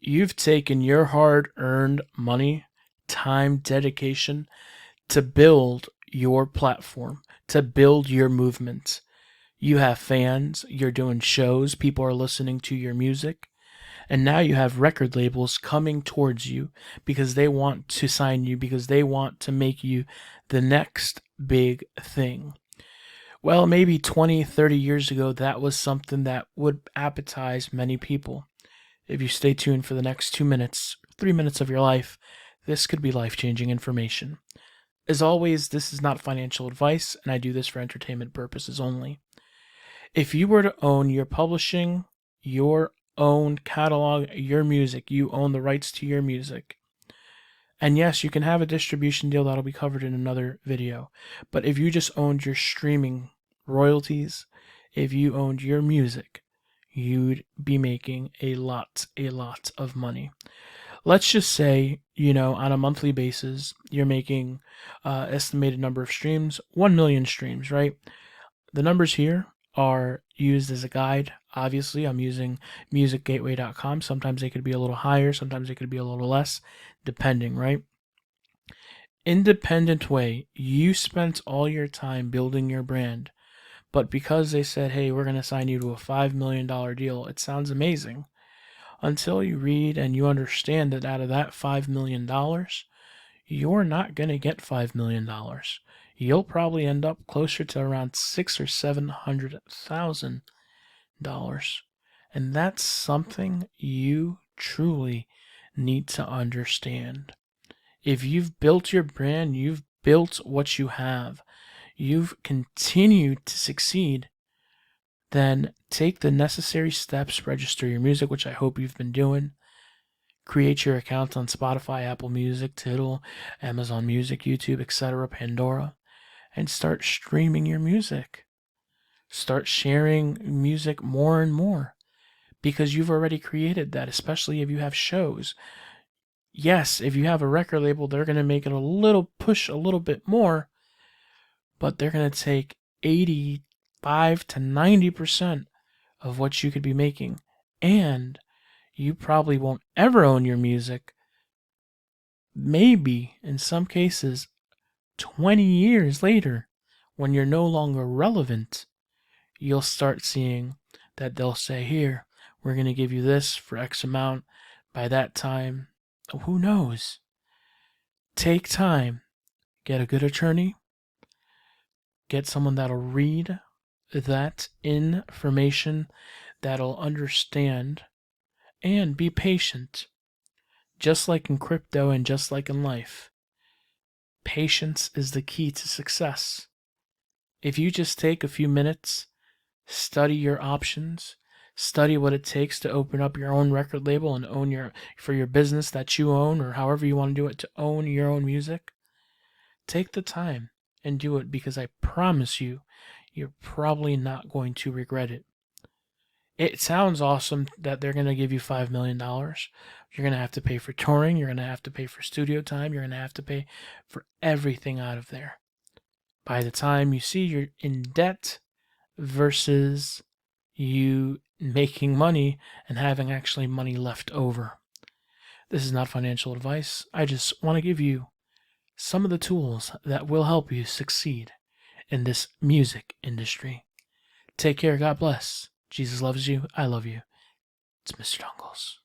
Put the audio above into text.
You've taken your hard-earned money, time, dedication to build your platform, to build your movement. You have fans, you're doing shows, people are listening to your music, and now you have record labels coming towards you because they want to sign you, because they want to make you the next big thing. Well, maybe 20, 30 years ago, that was something that would appetize many people. If you stay tuned for the next 2 minutes, 3 minutes of your life, this could be life-changing information. As always, this is not financial advice, and I do this for entertainment purposes only. If you were to own your publishing, your own catalog, your music, you own the rights to your music. And yes, you can have a distribution deal that'll be covered in another video. But if you just owned your streaming royalties, if you owned your music, you'd be making a lot of money. Let's just say, on a monthly basis, you're making estimated number of streams, 1 million streams, right? The numbers here are used as a guide. Obviously, I'm using musicgateway.com. Sometimes they could be a little higher, sometimes they could be a little less, depending, right? Independent way, you spent all your time building your brand, but because they said, hey, we're going to sign you to a $5 million deal, it sounds amazing. Until you read and you understand that out of that $5 million, you're not going to get $5 million. You'll probably end up closer to around $600,000 or $700,000. And that's something you truly need to understand. If you've built your brand, you've built what you have, you've continued to succeed, then take the necessary steps, register your music, which I hope you've been doing. Create your account on Spotify, Apple Music, Tidal, Amazon Music, YouTube, etc., Pandora, and start streaming your music. Start sharing music more and more because you've already created that, especially if you have shows. Yes, if you have a record label, they're going to make it push a little bit more, but they're going to take 85 to 90% of what you could be making. And you probably won't ever own your music. Maybe, in some cases, 20 years later, when you're no longer relevant, you'll start seeing that they'll say, here, we're going to give you this for X amount. By that time, who knows? Take time. Get a good attorney. Get someone that'll read that information, that'll understand, and be patient. Just like in crypto and just like in life, patience is the key to success. If you just take a few minutes, study your options, study what it takes to open up your own record label and own for your business that you own, or however you want to do it, to own your own music, take the time and do it, because I promise you, you're probably not going to regret it. It sounds awesome that they're going to give you $5 million. You're going to have to pay for touring. You're going to have to pay for studio time. You're going to have to pay for everything out of there. By the time you see you're in debt versus you making money and having actually money left over. This is not financial advice. I just want to give you some of the tools that will help you succeed in this music industry. Take care. God bless. Jesus loves you. I love you. It's Mr. Dongles.